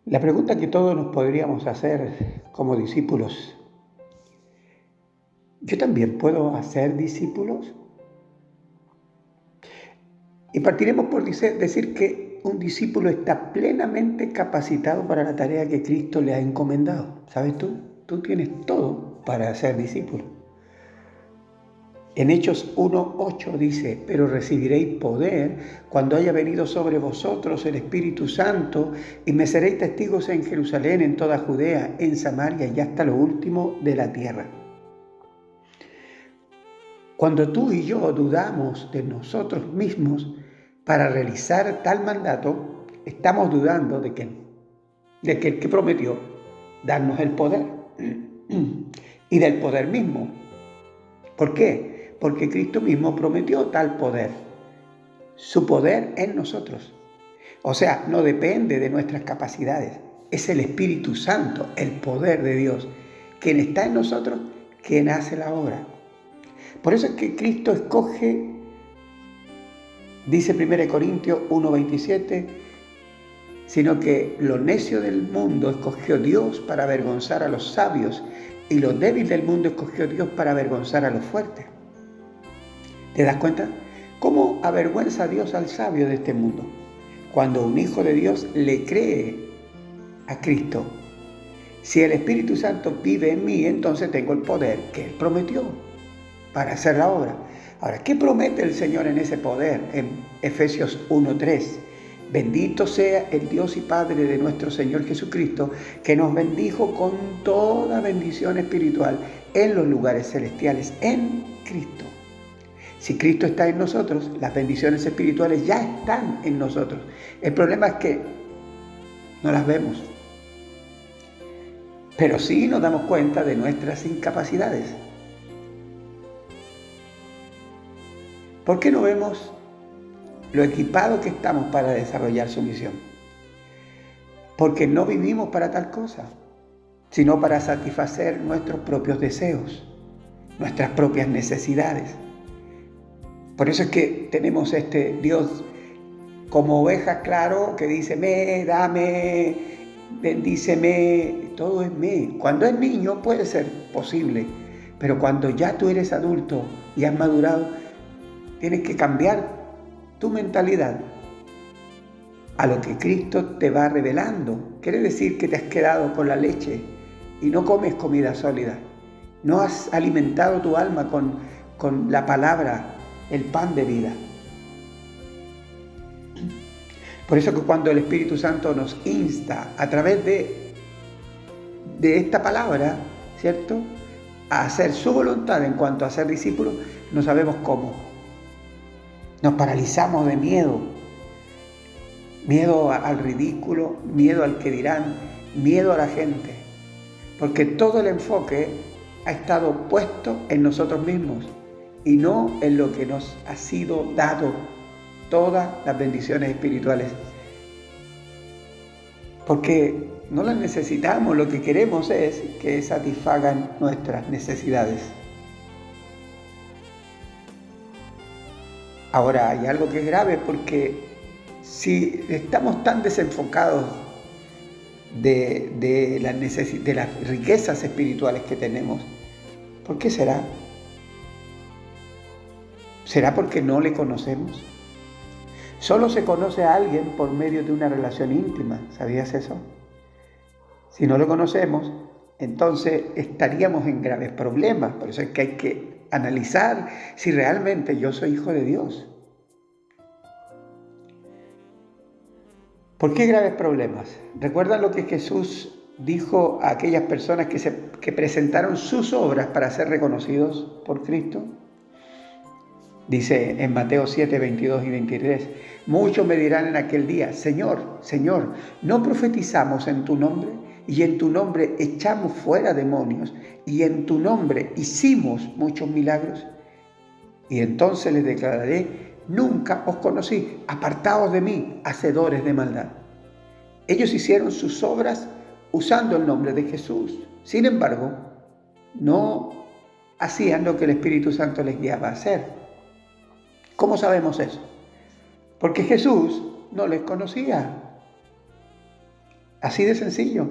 La pregunta que todos nos podríamos hacer como discípulos: ¿yo también puedo hacer discípulos? Y partiremos por decir que un discípulo está plenamente capacitado para la tarea que Cristo le ha encomendado. ¿Sabes tú? Tú tienes todo para ser discípulo. En Hechos 1:8 dice: pero recibiréis poder cuando haya venido sobre vosotros el Espíritu Santo, y me seréis testigos en Jerusalén, en toda Judea, en Samaria y hasta lo último de la tierra. Cuando tú y yo dudamos de nosotros mismos para realizar tal mandato, estamos dudando de que el que prometió darnos el poder y del poder mismo. ¿Por qué? Porque Cristo mismo prometió tal poder. Su poder en nosotros. O sea, no depende de nuestras capacidades. Es el Espíritu Santo, el poder de Dios, quien está en nosotros, quien hace la obra. Por eso es que Cristo escoge, dice 1 Corintios 1:27, sino que lo necio del mundo escogió Dios para avergonzar a los sabios, y lo débil del mundo escogió Dios para avergonzar a los fuertes. ¿Te das cuenta? ¿Cómo avergüenza a Dios al sabio de este mundo? Cuando un hijo de Dios le cree a Cristo. Si el Espíritu Santo vive en mí, entonces tengo el poder que Él prometió para hacer la obra. Ahora, ¿qué promete el Señor en ese poder? En Efesios 1:3. Bendito sea el Dios y Padre de nuestro Señor Jesucristo, que nos bendijo con toda bendición espiritual en los lugares celestiales en Cristo. Si Cristo está en nosotros, las bendiciones espirituales ya están en nosotros. El problema es que no las vemos, pero sí nos damos cuenta de nuestras incapacidades. ¿Por qué no vemos lo equipados que estamos para desarrollar su misión? Porque no vivimos para tal cosa, sino para satisfacer nuestros propios deseos, nuestras propias necesidades. Por eso es que tenemos este Dios como oveja, claro, que dice: me, dame, bendíceme, todo es me. Cuando es niño puede ser posible, pero cuando ya tú eres adulto y has madurado, tienes que cambiar tu mentalidad a lo que Cristo te va revelando. Quiere decir que te has quedado con la leche y no comes comida sólida. No has alimentado tu alma con la palabra, el pan de vida. Por eso que cuando el Espíritu Santo nos insta a través de esta palabra, ¿cierto?, a hacer su voluntad en cuanto a ser discípulos, no sabemos cómo. Nos paralizamos de miedo. Miedo al ridículo, miedo al que dirán, miedo a la gente. Porque todo el enfoque ha estado puesto en nosotros mismos y no en lo que nos ha sido dado, todas las bendiciones espirituales. Porque no las necesitamos, lo que queremos es que satisfagan nuestras necesidades. Ahora, hay algo que es grave, porque si estamos tan desenfocados de las riquezas espirituales que tenemos, ¿por qué será? ¿Será porque no le conocemos? Solo se conoce a alguien por medio de una relación íntima. ¿Sabías eso? Si no lo conocemos, entonces estaríamos en graves problemas. Por eso es que hay que analizar si realmente yo soy hijo de Dios. ¿Por qué graves problemas? ¿Recuerdan lo que Jesús dijo a aquellas personas que presentaron sus obras para ser reconocidos por Cristo? Dice en Mateo 7, 22 y 23, muchos me dirán en aquel día: Señor, Señor, ¿no profetizamos en tu nombre? Y en tu nombre echamos fuera demonios, y en tu nombre hicimos muchos milagros. Y entonces les declararé: nunca os conocí, apartaos de mí, hacedores de maldad. Ellos hicieron sus obras usando el nombre de Jesús. Sin embargo, no hacían lo que el Espíritu Santo les guiaba a hacer. ¿Cómo sabemos eso? Porque Jesús no les conocía. Así de sencillo.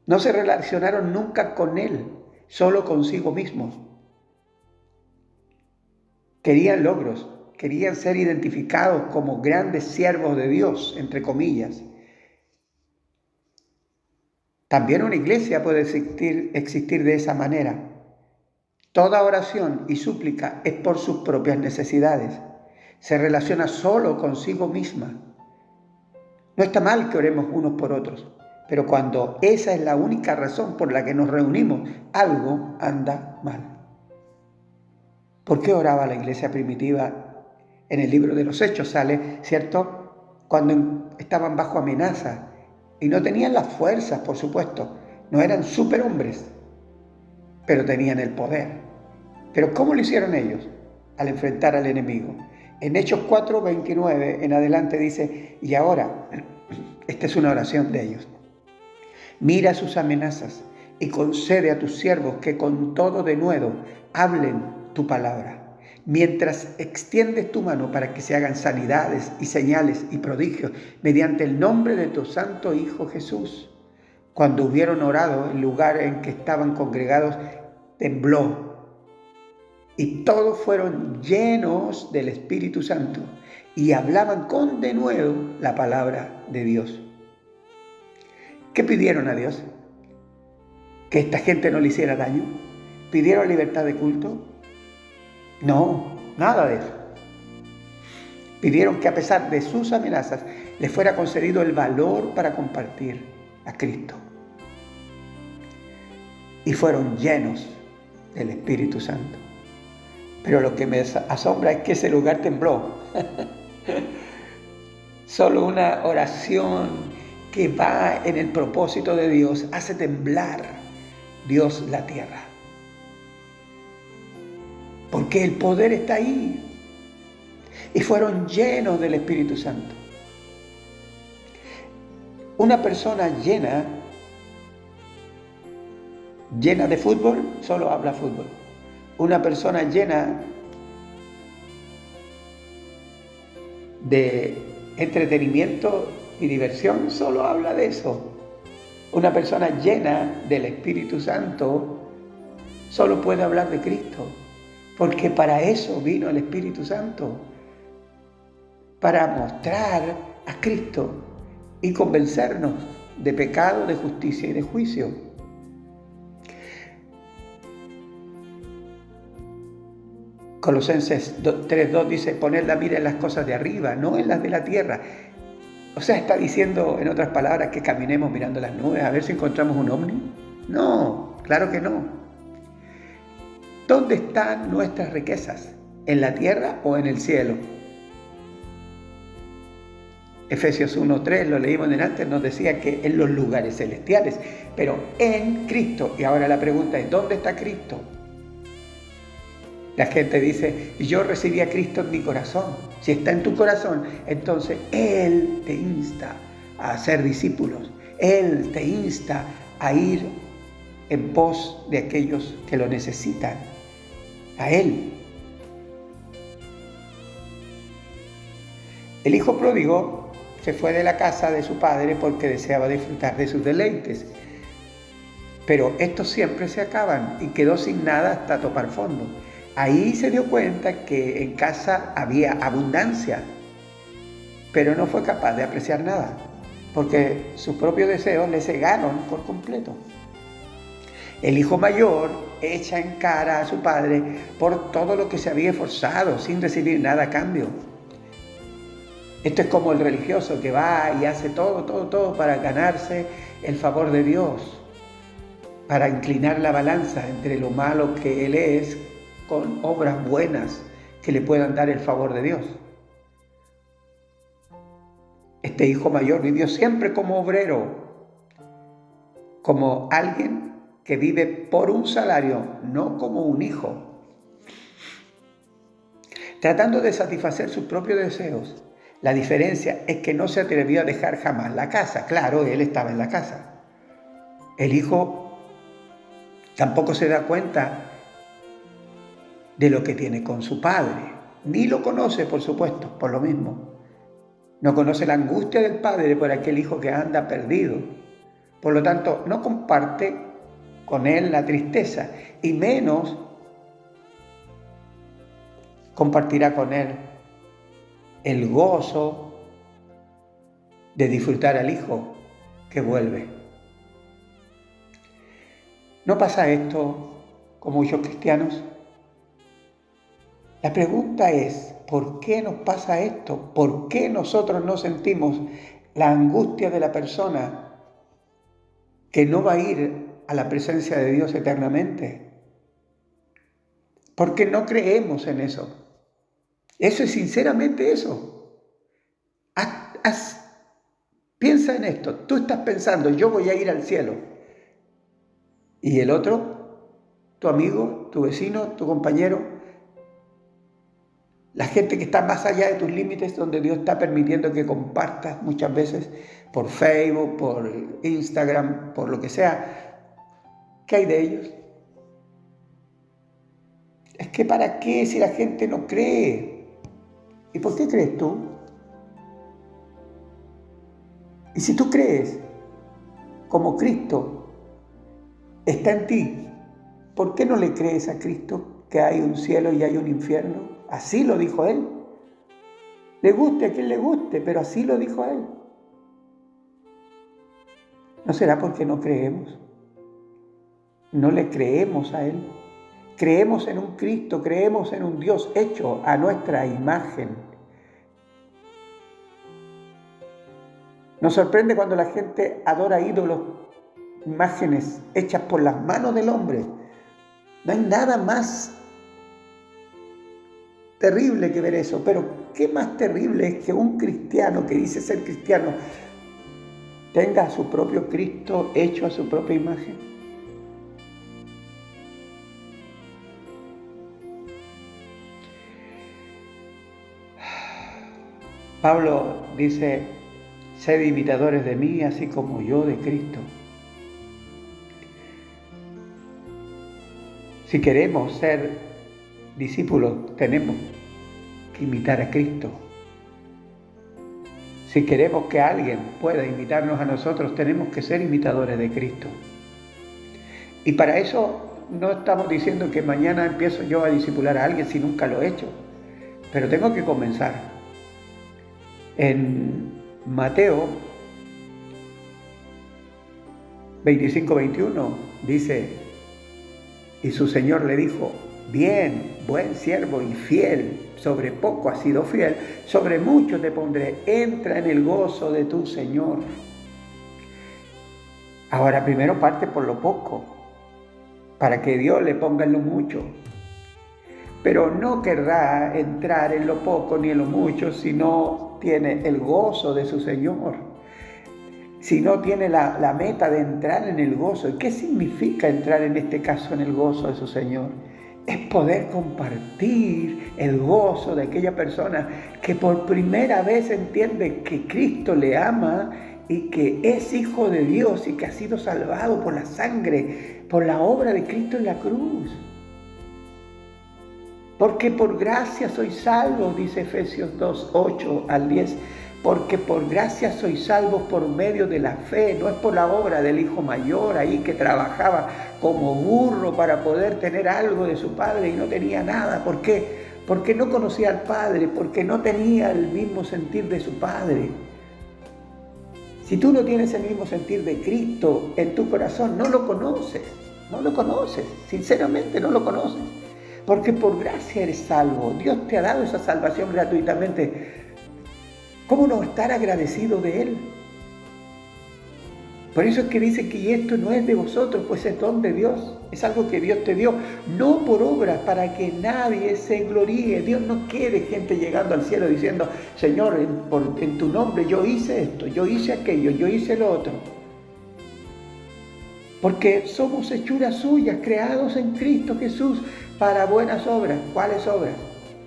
No se relacionaron nunca con Él, solo consigo mismos. Querían logros, querían ser identificados como grandes siervos de Dios, entre comillas. También una iglesia puede existir de esa manera. Toda oración y súplica es por sus propias necesidades. Se relaciona solo consigo misma. No está mal que oremos unos por otros, pero cuando esa es la única razón por la que nos reunimos, algo anda mal. ¿Por qué oraba la iglesia primitiva? En el libro de los Hechos sale, ¿cierto? Cuando estaban bajo amenaza y no tenían las fuerzas, por supuesto. No eran superhombres, pero tenían el poder. ¿Pero cómo lo hicieron ellos al enfrentar al enemigo? En Hechos 4:29 en adelante dice, y ahora, esta es una oración de ellos, mira sus amenazas y concede a tus siervos que con todo denuedo hablen tu palabra, mientras extiendes tu mano para que se hagan sanidades y señales y prodigios mediante el nombre de tu santo Hijo Jesús. Cuando hubieron orado, el lugar en que estaban congregados tembló y todos fueron llenos del Espíritu Santo y hablaban con denuedo la palabra de Dios. ¿Qué pidieron a Dios? ¿Que esta gente no le hiciera daño? ¿Pidieron libertad de culto? No, nada de eso. Pidieron que a pesar de sus amenazas les fuera concedido el valor para compartir a Cristo. Y fueron llenos del Espíritu Santo. Pero lo que me asombra es que ese lugar tembló. Solo una oración que va en el propósito de Dios hace temblar Dios la tierra. Porque el poder está ahí. Y fueron llenos del Espíritu Santo. Una persona llena de fútbol, solo habla fútbol. Una persona llena de entretenimiento y diversión, solo habla de eso. Una persona llena del Espíritu Santo solo puede hablar de Cristo, porque para eso vino el Espíritu Santo, para mostrar a Cristo y convencernos de pecado, de justicia y de juicio. Colosenses 3:2 dice, poned la mira en las cosas de arriba, no en las de la tierra. O sea, está diciendo, en otras palabras, que caminemos mirando las nubes a ver si encontramos un ovni. No, claro que no. ¿Dónde están nuestras riquezas? ¿En la tierra o en el cielo? Efesios 1:3, lo leímos delante, nos decía que en los lugares celestiales, pero en Cristo. Y ahora la pregunta es, ¿dónde está Cristo? La gente dice, yo recibí a Cristo en mi corazón. Si está en tu corazón, entonces Él te insta a ser discípulos. Él te insta a ir en pos de aquellos que lo necesitan. A Él. El hijo pródigo se fue de la casa de su padre porque deseaba disfrutar de sus deleites. Pero estos siempre se acaban y quedó sin nada hasta topar fondo. Ahí se dio cuenta que en casa había abundancia, pero no fue capaz de apreciar nada, porque sus propios deseos le cegaron por completo. El hijo mayor echa en cara a su padre por todo lo que se había esforzado sin recibir nada a cambio. Esto es como el religioso que va y hace todo para ganarse el favor de Dios, para inclinar la balanza entre lo malo que él es con obras buenas que le puedan dar el favor de Dios. Este hijo mayor vivió siempre como obrero, como alguien que vive por un salario, no como un hijo, tratando de satisfacer sus propios deseos. La diferencia es que no se atrevió a dejar jamás la casa. Claro, él estaba en la casa. El hijo tampoco se da cuenta de lo que tiene con su padre, ni lo conoce, por supuesto, por lo mismo. No conoce la angustia del padre por aquel hijo que anda perdido. Por lo tanto, no comparte con él la tristeza y menos compartirá con él el gozo de disfrutar al hijo que vuelve. ¿No pasa esto con muchos cristianos? La pregunta es, ¿por qué nos pasa esto? ¿Por qué nosotros no sentimos la angustia de la persona que no va a ir a la presencia de Dios eternamente? Porque no creemos en eso. Eso es sinceramente eso. Piensa en esto. Tú estás pensando, yo voy a ir al cielo. Y el otro, tu amigo, tu vecino, tu compañero, la gente que está más allá de tus límites, donde Dios está permitiendo que compartas muchas veces por Facebook, por Instagram, por lo que sea. ¿Qué hay de ellos? Es que ¿para qué si la gente no cree? ¿Y por qué crees tú? Y si tú crees como Cristo está en ti, ¿por qué no le crees a Cristo que hay un cielo y hay un infierno? Así lo dijo Él. Le guste a quien le guste, pero así lo dijo Él. ¿No será porque no creemos? No le creemos a Él. Creemos en un Cristo, creemos en un Dios hecho a nuestra imagen. Nos sorprende cuando la gente adora ídolos, imágenes hechas por las manos del hombre. No hay nada más terrible que ver eso, pero ¿qué más terrible es que un cristiano que dice ser cristiano tenga a su propio Cristo hecho a su propia imagen? Pablo dice, sed imitadores de mí, así como yo de Cristo. Si queremos ser discípulos, tenemos que imitar a Cristo. Si queremos que alguien pueda imitarnos a nosotros, tenemos que ser imitadores de Cristo. Y para eso no estamos diciendo que mañana empiezo yo a discipular a alguien si nunca lo he hecho, pero tengo que comenzar. En Mateo 25-21 dice, y su Señor le dijo, bien, buen siervo y fiel, sobre poco has sido fiel, sobre mucho te pondré, entra en el gozo de tu Señor. Ahora primero parte por lo poco, para que Dios le ponga en lo mucho. Pero no querrá entrar en lo poco ni en lo mucho si no tiene el gozo de su Señor, si no tiene la meta de entrar en el gozo. ¿Y qué significa entrar en este caso en el gozo de su Señor? Es poder compartir el gozo de aquella persona que por primera vez entiende que Cristo le ama y que es hijo de Dios y que ha sido salvado por la sangre, por la obra de Cristo en la cruz. Porque por gracia sois salvos, dice Efesios 2, 8 al 10. Porque por gracia sois salvos por medio de la fe, no es por la obra del hijo mayor ahí que trabajaba como burro para poder tener algo de su padre y no tenía nada. ¿Por qué? Porque no conocía al Padre, porque no tenía el mismo sentir de su Padre. Si tú no tienes el mismo sentir de Cristo en tu corazón, no lo conoces, sinceramente no lo conoces. Porque por gracia eres salvo. Dios te ha dado esa salvación gratuitamente. ¿Cómo no estar agradecido de Él? Por eso es que dice que esto no es de vosotros, pues es don de Dios. Es algo que Dios te dio, no por obras, para que nadie se gloríe. Dios no quiere gente llegando al cielo diciendo, Señor, en tu nombre yo hice esto, yo hice aquello, yo hice lo otro. Porque somos hechuras suyas, creados en Cristo Jesús para buenas obras. ¿Cuáles obras?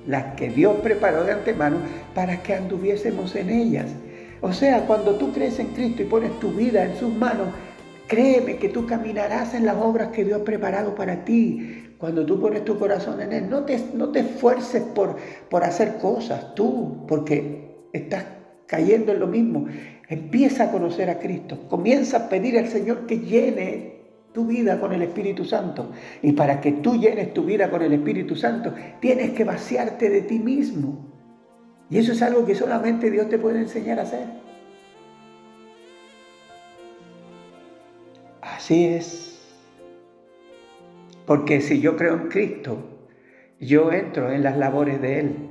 Las que Dios preparó de antemano para que anduviésemos en ellas. O sea, cuando tú crees en Cristo y pones tu vida en sus manos, créeme que tú caminarás en las obras que Dios ha preparado para ti. Cuando tú pones tu corazón en Él, no te esfuerces por hacer cosas tú, porque estás cayendo en lo mismo. Empieza a conocer a Cristo. Comienza a pedir al Señor que llene tu vida con el Espíritu Santo. Y para que tú llenes tu vida con el Espíritu Santo, tienes que vaciarte de ti mismo. Y eso es algo que solamente Dios te puede enseñar a hacer. Así es. Porque si yo creo en Cristo, yo entro en las labores de Él.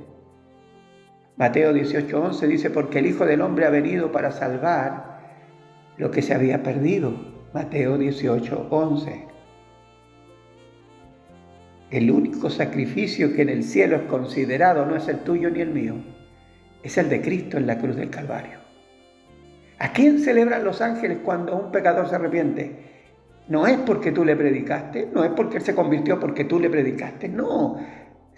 Mateo 18:11 dice, porque el Hijo del Hombre ha venido para salvar lo que se había perdido. Mateo 18:11. El único sacrificio que en el cielo es considerado no es el tuyo ni el mío, es el de Cristo en la cruz del Calvario. ¿A quién celebran los ángeles cuando un pecador se arrepiente? No es porque tú le predicaste, no es porque Él se convirtió porque tú le predicaste, no.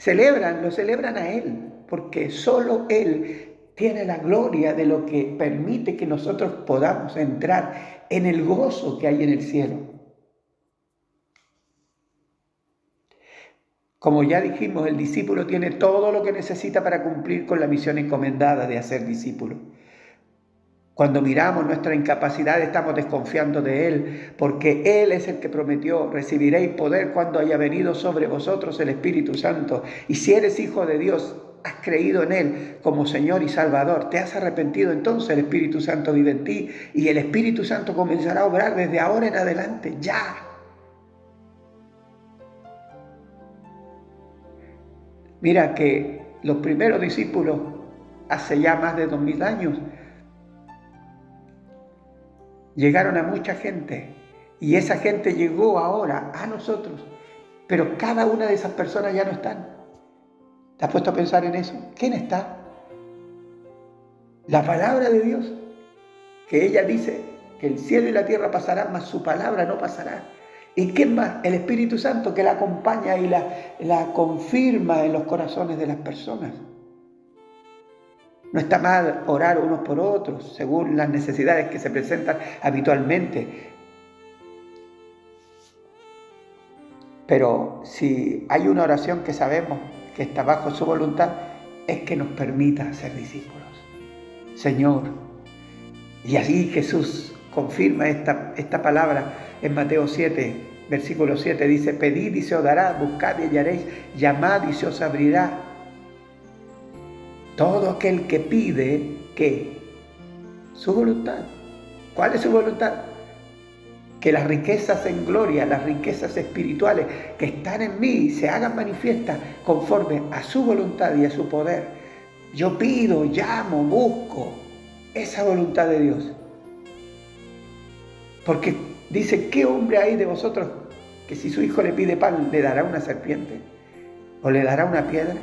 Lo celebran a Él, porque solo Él tiene la gloria de lo que permite que nosotros podamos entrar en el gozo que hay en el cielo. Como ya dijimos, el discípulo tiene todo lo que necesita para cumplir con la misión encomendada de hacer discípulo. Cuando miramos nuestra incapacidad estamos desconfiando de Él, porque Él es el que prometió, recibiréis poder cuando haya venido sobre vosotros el Espíritu Santo. Y si eres hijo de Dios, has creído en Él como Señor y Salvador, te has arrepentido, entonces el Espíritu Santo vive en ti y el Espíritu Santo comenzará a obrar desde ahora en adelante, ya. Mira que los primeros discípulos, hace ya más de 2000 años, llegaron a mucha gente y esa gente llegó ahora a nosotros, pero cada una de esas personas ya no están. ¿Te has puesto a pensar en eso? ¿Quién está? La palabra de Dios, que ella dice que el cielo y la tierra pasarán, mas su palabra no pasará. ¿Y quién más? El Espíritu Santo, que la acompaña y la confirma en los corazones de las personas. No está mal orar unos por otros, según las necesidades que se presentan habitualmente. Pero si hay una oración que sabemos que está bajo su voluntad, es que nos permita ser discípulos. Señor, y así Jesús confirma esta palabra en Mateo 7, versículo 7, dice, pedid y se os dará, buscad y hallaréis, llamad y se os abrirá. Todo aquel que pide, ¿qué? Su voluntad. ¿Cuál es su voluntad? Que las riquezas en gloria, las riquezas espirituales que están en mí se hagan manifiestas conforme a su voluntad y a su poder. Yo pido, llamo, busco esa voluntad de Dios. Porque dice, ¿qué hombre hay de vosotros que si su hijo le pide pan le dará una serpiente o le dará una piedra?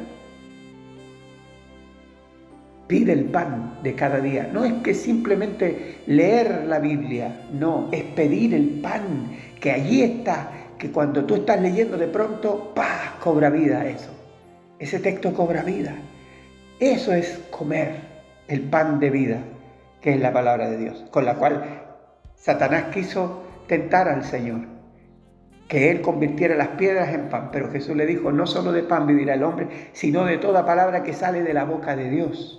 Pide el pan de cada día. No es que simplemente leer la Biblia, no, es pedir el pan que allí está, que cuando tú estás leyendo de pronto, ¡pah!, cobra vida eso. Ese texto cobra vida. Eso es comer el pan de vida, que es la palabra de Dios, con la cual Satanás quiso tentar al Señor, que Él convirtiera las piedras en pan, pero Jesús le dijo, no solo de pan vivirá el hombre, sino de toda palabra que sale de la boca de Dios.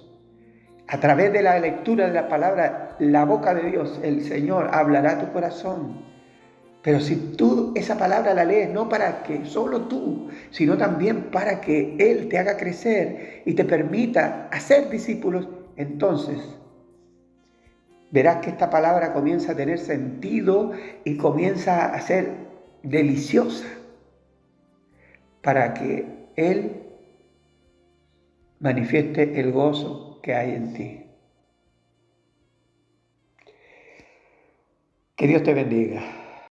A través de la lectura de la palabra, la boca de Dios, el Señor, hablará a tu corazón. Pero si tú esa palabra la lees no para que solo tú, sino también para que Él te haga crecer y te permita hacer discípulos, entonces verás que esta palabra comienza a tener sentido y comienza a ser deliciosa para que Él manifieste el gozo que hay en ti. Que Dios te bendiga.